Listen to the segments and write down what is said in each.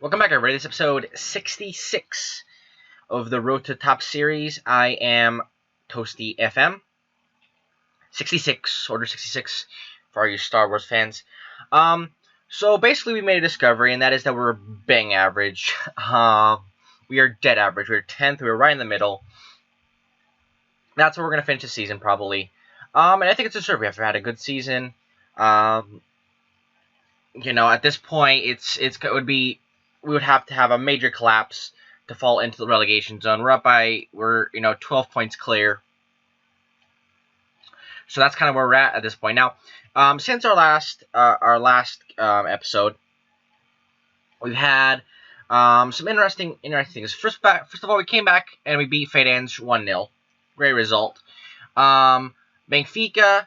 Welcome back, everybody. This is episode 66 of the Road to Top series. I am Toasty FM. 66, Order 66 for all you Star Wars fans. So basically we made a discovery, and that is that we're bang average. We are dead average. We're 10th. We're right in the middle. That's where we're going to finish the season, probably. And I think it's deserved. We have had a good season. At this point, it would be... we would have to have a major collapse to fall into the relegation zone. We're 12 points clear. So that's kind of where we're at this point. Now, since our last episode, we've had some interesting things. First of all, we came back and we beat Feyenoord 1-0. Great result. Benfica,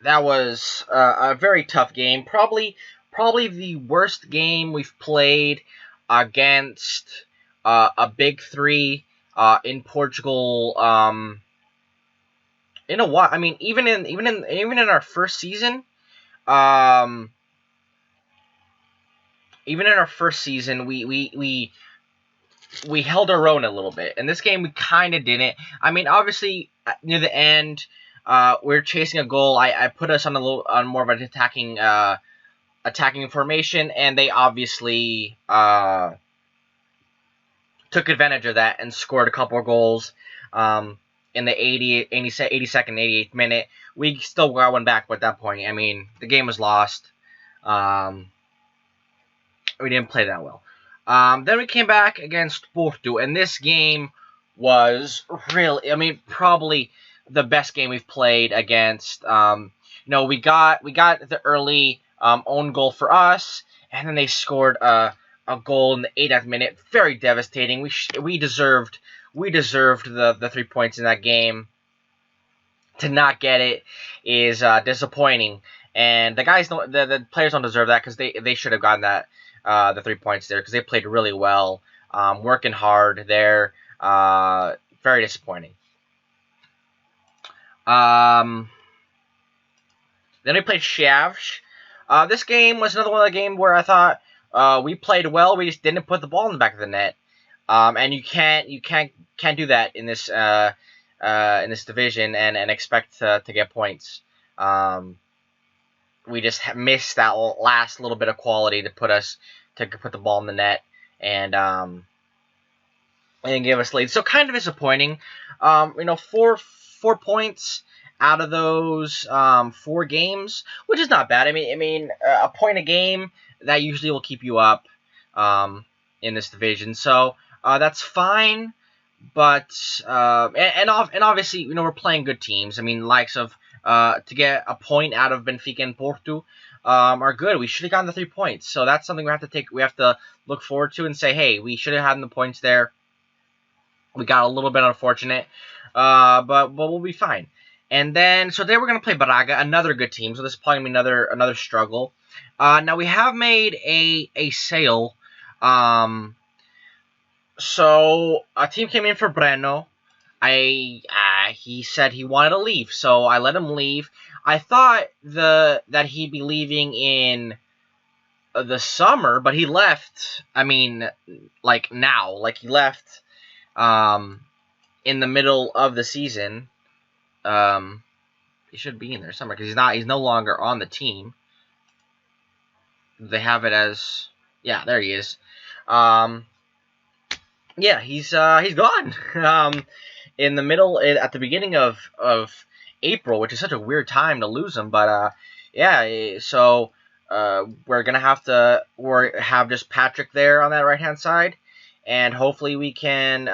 that was a very tough game. Probably the worst game we've played against a big three in Portugal in a while. I mean, even in our first season, we held our own a little bit. In this game, we kind of didn't. I mean, obviously near the end, we were chasing a goal. I put us on more of an attacking formation, and they obviously took advantage of that and scored a couple of goals in the 82nd, 88th minute. We still got one back at that point. I mean, the game was lost. We didn't play that well. Then we came back against Porto, and this game was really, probably the best game we've played against. We got the early own goal for us, and then they scored a goal in the 80th minute. Very devastating. We deserved the 3 points in that game. To not get it is disappointing, and the players don't deserve that, because they should have gotten that the 3 points there, because they played really well, working hard there. Very disappointing. Then we played Chaves. This game was another one of the games where I thought we played well. We just didn't put the ball in the back of the net. And you can't do that in this division and expect to get points. We just missed that last little bit of quality to put the ball in the net and give us lead. So kind of disappointing. 4 points out of those 4 games, which is not bad. I mean, a point a game, that usually will keep you up in this division. So that's fine. But and obviously, we're playing good teams. I mean, likes of to get a point out of Benfica and Porto are good. We should have gotten the 3 points. So that's something we have to look forward to and say, hey, we should have had the points there. We got a little bit unfortunate, but we'll be fine. And then, so we're going to play Braga, another good team. So this is probably going to be another struggle. Now, we have made a sale. So a team came in for Breno. He said he wanted to leave, so I let him leave. I thought that he'd be leaving in the summer, but he left. I mean, like now, he left in the middle of the season. He should be in there somewhere, because he's no longer on the team. They have it as, yeah, there he is. Yeah, he's gone. In the middle, at the beginning of April, which is such a weird time to lose him. But yeah, so we're gonna have have just Patrick there on that right hand side, and hopefully we can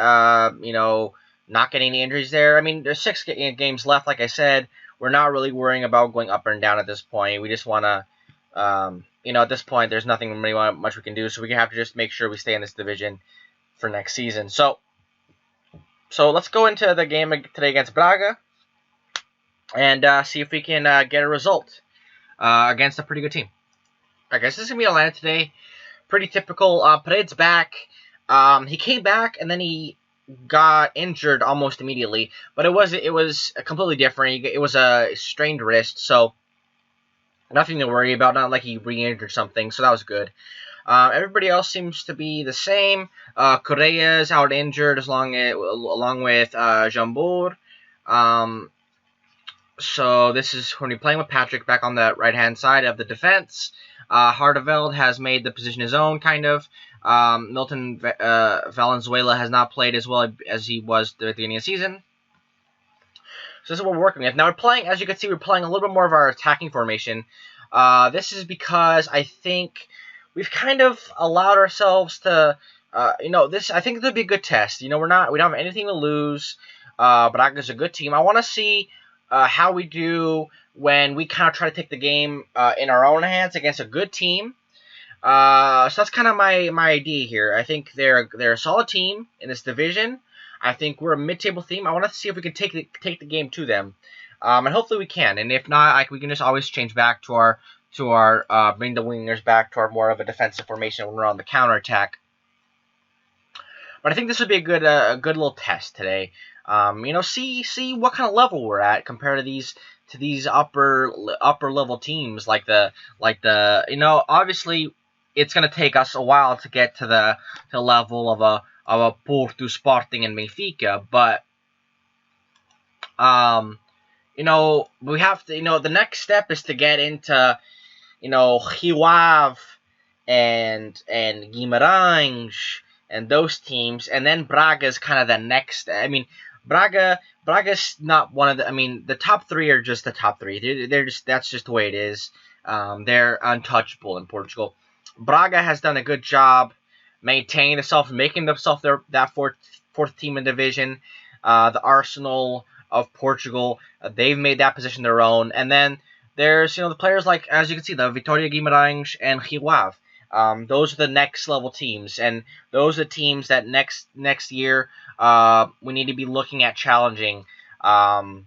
not get any injuries there. I mean, there's 6 games left. Like I said, we're not really worrying about going up and down at this point. We just want to, at this point, there's nothing really much we can do. So we have to just make sure we stay in this division for next season. So let's go into the game today against Braga and see if we can get a result against a pretty good team. I guess this is going to be a lineup today. Pretty typical. Paredes back. He came back and then he got injured almost immediately, but it was completely different. It was a strained wrist, so Nothing to worry about. Not like he re-injured something, so that was good. Everybody else seems to be the same. Correa is out injured along with Jambour. So this is when we're playing with Patrick back on the right-hand side of the defense. Hardenveld has made the position his own, kind of. Milton Valenzuela has not played as well as he was at the beginning of the season. So this is what we're working with. Now we're playing, as you can see, we're playing a little bit more of our attacking formation. This is because I think we've kind of allowed ourselves to, I think this would be a good test. We don't have anything to lose. Braga's a good team. I want to see how we do when we kind of try to take the game in our own hands against a good team. So that's kind of my idea here. I think they're a solid team in this division. I think we're a mid-table team. I want to see if we can take the game to them, and hopefully we can. And if not, we can just always change back to our bring the wingers back to our more of a defensive formation when we're on the counterattack. But I think this would be a good little test today. See what kind of level we're at compared to these upper level teams like the obviously it's gonna take us a while to get to the level of a Porto, Sporting, and Benfica, but we have to, the next step is to get into, Rio Ave and Guimarães and those teams, and then Braga is kind of the next. I mean, Braga's not one of the. The top three are just the top three. That's just the way it is. They're untouchable in Portugal. Braga has done a good job maintaining themselves, making themselves that fourth team in division. The Arsenal of Portugal, they've made that position their own. And then there's the players like, as you can see, the Vitória Guimarães and Rio Ave. Those are the next level teams, and those are the teams that next year we need to be looking at challenging. To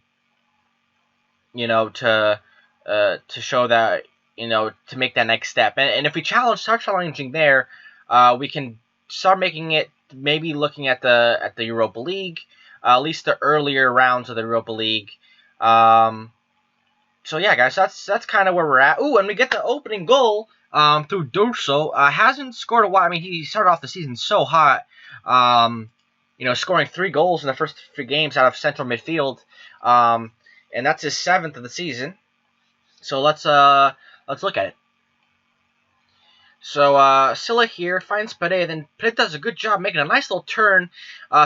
show that to make that next step. And if we start challenging there, we can start making it, maybe looking at the Europa League, at least the earlier rounds of the Europa League. So yeah, guys, that's kind of where we're at. Ooh, and we get the opening goal through Durso. Hasn't scored a while. He started off the season so hot. Scoring 3 goals in the first 3 games out of central midfield. And that's his 7th of the season. So let's look at it. So Silla here finds Pereira, then Pereira does a good job making a nice little turn,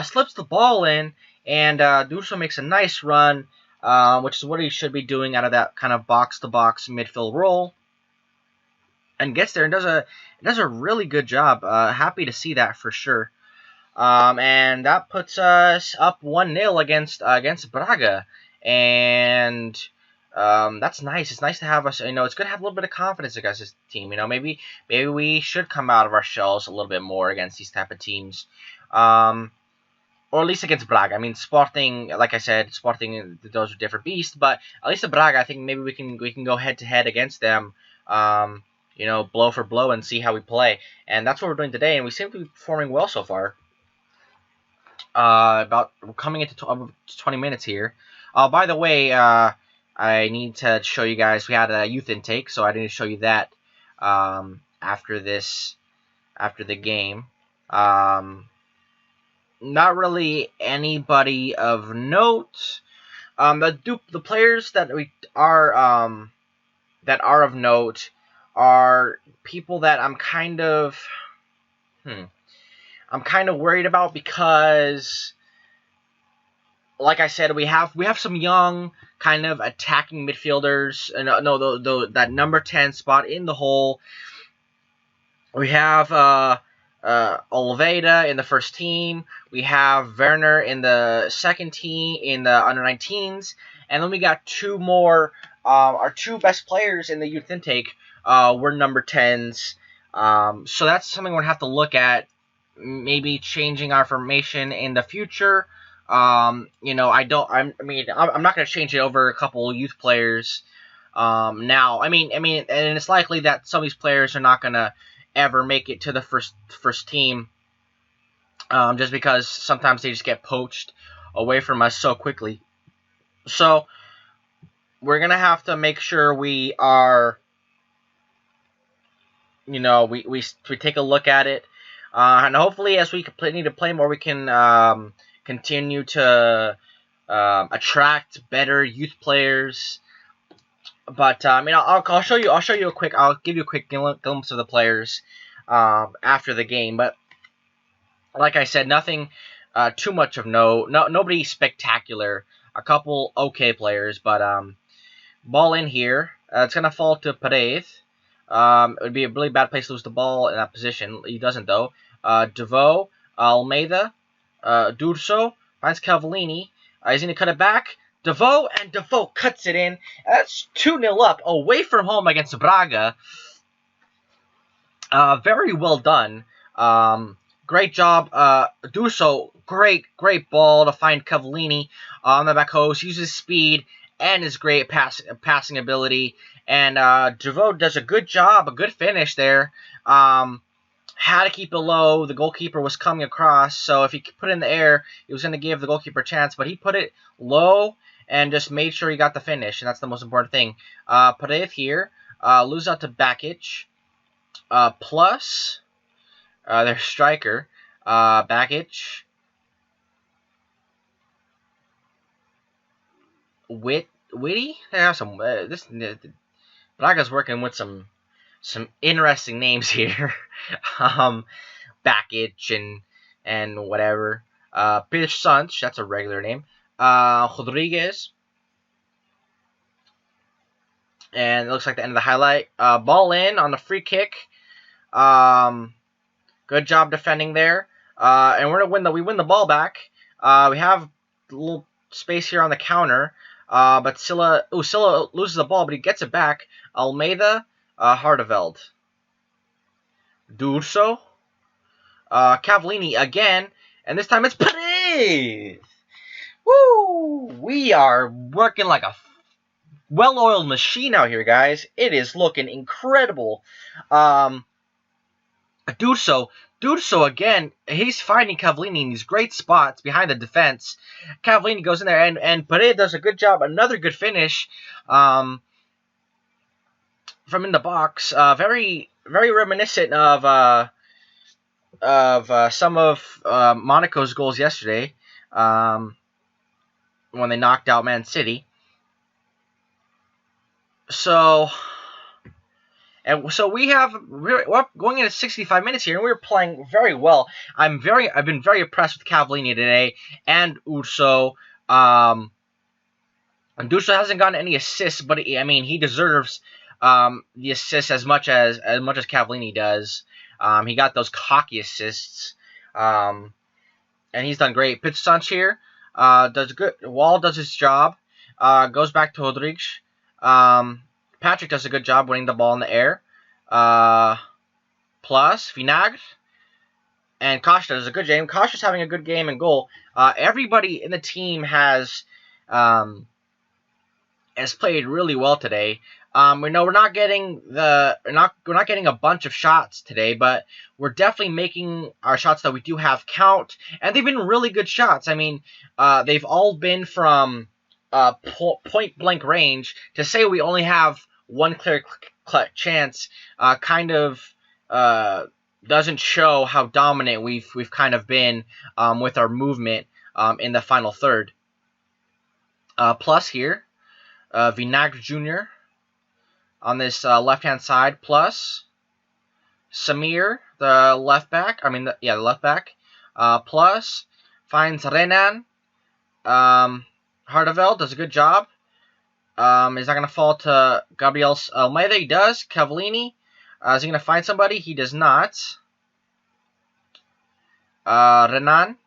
slips the ball in, and Durso makes a nice run, which is what he should be doing out of that kind of box-to-box midfield role, and gets there and does a really good job. Happy to see that for sure. And that puts us up 1-0 against Braga, and that's nice. It's nice to have us. It's good to have a little bit of confidence against this team. Maybe we should come out of our shells a little bit more against these type of teams, or at least against Braga. Sporting, like I said, Sporting, those are different beasts. But at least at Braga, I think maybe we can go head to head against them. Blow for blow and see how we play. And that's what we're doing today. And we seem to be performing well so far. We're coming into 20 minutes here. By the way, I need to show you guys, we had a youth intake, so I didn't show you that after the game. Not really anybody of note. The players that are of note are people that I'm kind of worried about, because like I said, we have some young kind of attacking midfielders. That number 10 spot in the hole. We have Oliveira in the first team. We have Werner in the second team in the under-19s. And then we got 2 more. Our 2 best players in the youth intake were number 10s. So that's something we're going to have to look at. Maybe changing our formation in the future. I'm not going to change it over a couple youth players now. And it's likely that some of these players are not going to ever make it to the first team, just because sometimes they just get poached away from us so quickly. So we're going to have to make sure we are we take a look at it, and hopefully as we continue to play more, we can continue to attract better youth players. But I'll show you. I'll give you a quick glimpse of the players after the game. But like I said, nothing too much of nobody spectacular. A couple okay players, but ball in here. It's gonna fall to Paredes. It would be a really bad place to lose the ball in that position. He doesn't though. Deveau, Almeida, D'Urso finds Cavallini. He's gonna cut it back. Deveau cuts it in. That's 2-0 up away from home against Braga. Very well done. Great job. D'Urso, great ball to find Cavallini on the back post. Uses speed and his great passing ability. And Deveau does a good job, a good finish there. Had to keep it low. The goalkeeper was coming across, so if he put it in the air, he was going to give the goalkeeper a chance. But he put it low and just made sure he got the finish, and that's the most important thing. Paredes here. Lose out to Bakic. Plus their striker, Bakic. Witty? They have some. Braga's working with some interesting names here. Bakic and whatever. Pedro Sanch, that's a regular name. Rodriguez. And it looks like the end of the highlight. Ball in on the free kick. Good job defending there. And we're gonna we win the ball back. We have a little space here on the counter. But Silla loses the ball, but he gets it back. Almeida, Harteveld. D'Urso. Cavallini again. And this time it's Paredes. Woo! We are working like a well-oiled machine out here, guys. It is looking incredible. D'Urso again, he's finding Cavallini in these great spots behind the defense. Cavallini goes in there, and Paredes does a good job. Another good finish from in the box. Very reminiscent of some of Monaco's goals yesterday when they knocked out Man City. So we're going into 65 minutes here, and we're playing very well. I've been very impressed with Cavallini today and Urso. And D'Urso hasn't gotten any assists, but he deserves the assists as much as Cavallini does. He got those cocky assists, and he's done great. Pedro Sanch here does good. Wall does his job. Goes back to Rodrigues. Patrick does a good job winning the ball in the air. Plus Vinagre and Costa does a good game. Costa's having a good game and goal. Everybody in the team has played really well today. We know we're not getting a bunch of shots today, but we're definitely making our shots that we do have count, and they've been really good shots. They've all been from point blank range. To say we only have one clear chance doesn't show how dominant we've kind of been with our movement in the final third. Plus here, Vinagre Jr. on this left-hand side, plus Samir, the left back. The left back. Plus finds Renan. Harteveld does a good job. Is that going to fall to Gabriel Almeida? He does. Cavallini. Is he going to find somebody? He does not. Renan.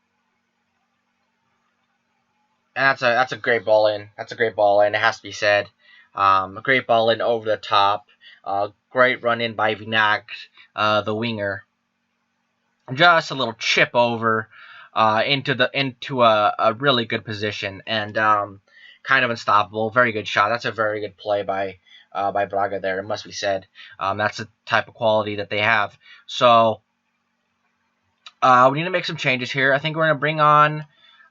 And that's a great ball in. That's a great ball in. It has to be said. A great ball in over the top. Great run in by Vinagre, the winger. Just a little chip over into a really good position, and kind of unstoppable. Very good shot. That's a very good play by Braga there. It must be said. That's the type of quality that they have. So we need to make some changes here. I think we're going to bring on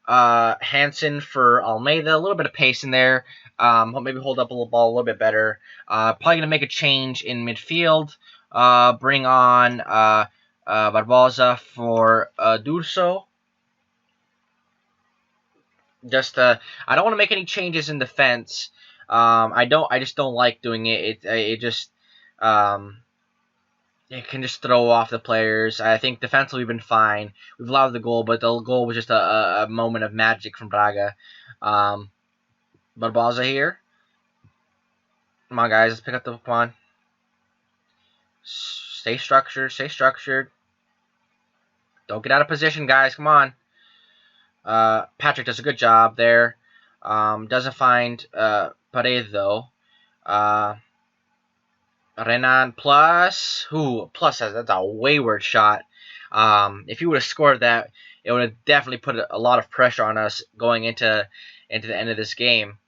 Hansen for Almeida. A little bit of pace in there. Maybe hold up a little ball a little bit better. Probably going to make a change in midfield. bring on Barbosa for Durso. I don't want to make any changes in defense. I just don't like doing it. It just it can just throw off the players. I think defensively we've been fine. We've allowed the goal, but the goal was just a moment of magic from Braga. Barbosa here. Come on, guys. Let's pick up the pawn. Stay structured. Stay structured. Don't get out of position, guys. Come on. Patrick does a good job there. Doesn't find Paredes, though. Renan plus. Plus that's a wayward shot. If he would have scored that, it would have definitely put a lot of pressure on us going into the end of this game.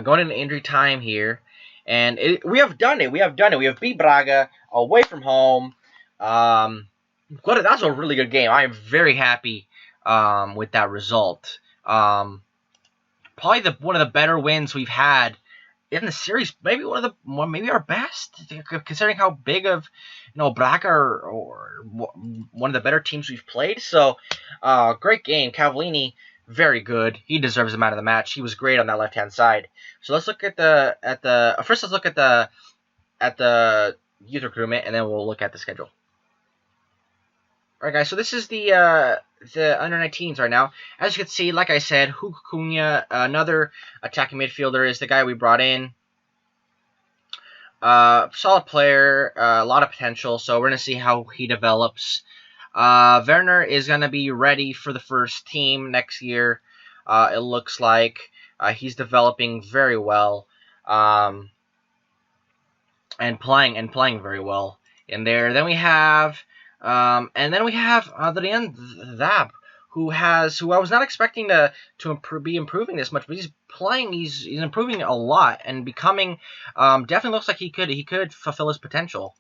Going into injury time here. And we have done it. We have done it. We have beat Braga away from home. That's a really good game. I am very happy with that result. Probably one of the better wins we've had in the series. Maybe maybe our best, considering how big of Braga or one of the better teams we've played. So great game. Cavallini, very good. He deserves the man of the match. He was great on that left hand side. So let's look at first. Let's look at the youth recruitment, and then we'll look at the schedule. Alright, guys, so this is the under-19s right now. As you can see, like I said, Hugo Cunha, another attacking midfielder, is the guy we brought in. Solid player, a lot of potential, so we're going to see how he develops. Werner is going to be ready for the first team next year, it looks like. He's developing very well, and playing very well in there. Then we have... Adrien Zab, who I was not expecting to be improving this much, but he's improving a lot and becoming definitely looks like he could fulfill his potential.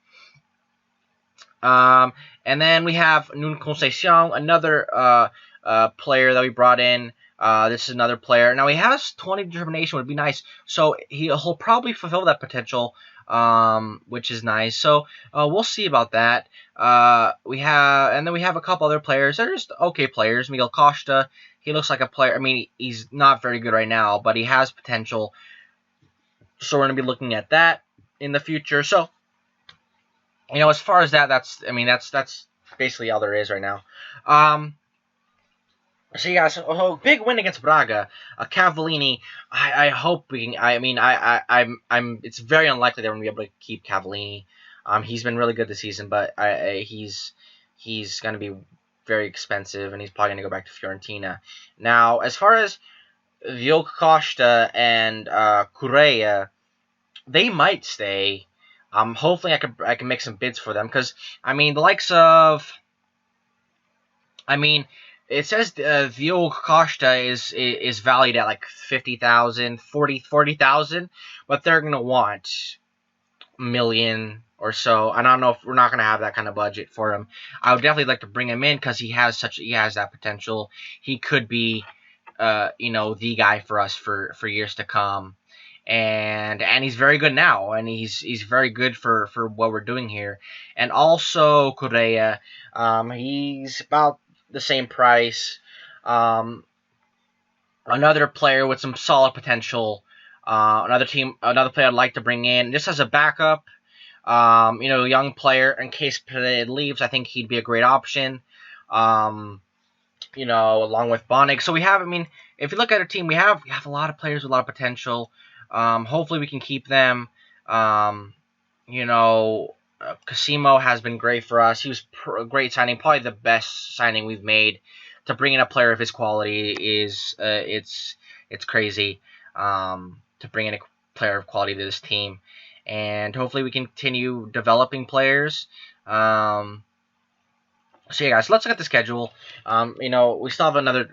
And then we have Nuno Conceição, another player that we brought in. This is another player. Now he has 20 determination, would be nice. So he'll probably fulfill that potential. Which is nice. So we'll see about that. We have a couple other players. They're just okay players. Miguel Costa, he looks like a player. I mean, he's not very good right now, but he has potential. So we're gonna be looking at that in the future. So as far as that's basically all there is right now. So yeah, so big win against Braga. Cavallini, I hope we can. It's very unlikely that we're gonna be able to keep Cavallini. He's been really good this season, but he's gonna be very expensive, and he's probably gonna go back to Fiorentina. Now, as far as Diogo Costa and Correa, they might stay. Hopefully I can make some bids for them, because the likes of, it says Diogo Costa is valued at like 50,000, 40,000, but they're gonna want $1 million or so. I don't know if we're not gonna have that kind of budget for him. I would definitely like to bring him in because he has that potential. He could be, the guy for us for years to come. And he's very good now, and he's very good for what we're doing here. And also Correa, he's about the same price. Another player with some solid potential. Another player I'd like to bring in just as a backup. Young player in case Paredes leaves. I think he'd be a great option. Along with Bonig. So we have. If you look at our team, we have a lot of players with a lot of potential. Hopefully we can keep them. Casimo has been great for us. He was a great signing, probably the best signing we've made. To bring in a player of his quality is it's crazy. To bring in a player of quality to this team, and hopefully we continue developing players. So yeah, guys, let's look at the schedule. We still have another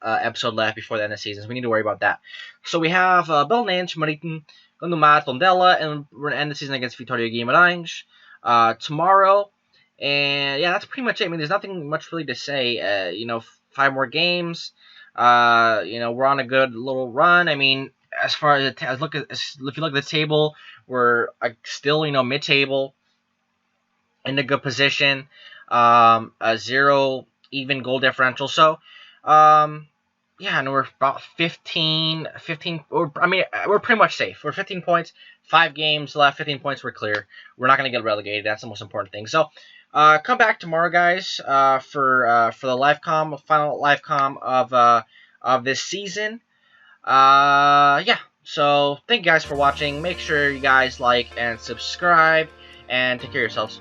episode left before the end of the season, so we need to worry about that. So we have Belenenses, Marítimo, Gondomar, Tondela, and we're going to end the season against Vitória Guimarães tomorrow. And yeah, that's pretty much it. There's nothing much really to say. 5 more games. We're on a good little run. as far as if you look at the table, we're still mid-table in a good position. A 0 even goal differential. So yeah, and we're about 15. I mean, we're pretty much safe. We're 15 points, 5 games left, 15 points. We're clear. We're not going to get relegated. That's the most important thing. So, come back tomorrow, guys, for the final live com of this season. Yeah. So, thank you guys for watching. Make sure you guys like and subscribe, and take care of yourselves.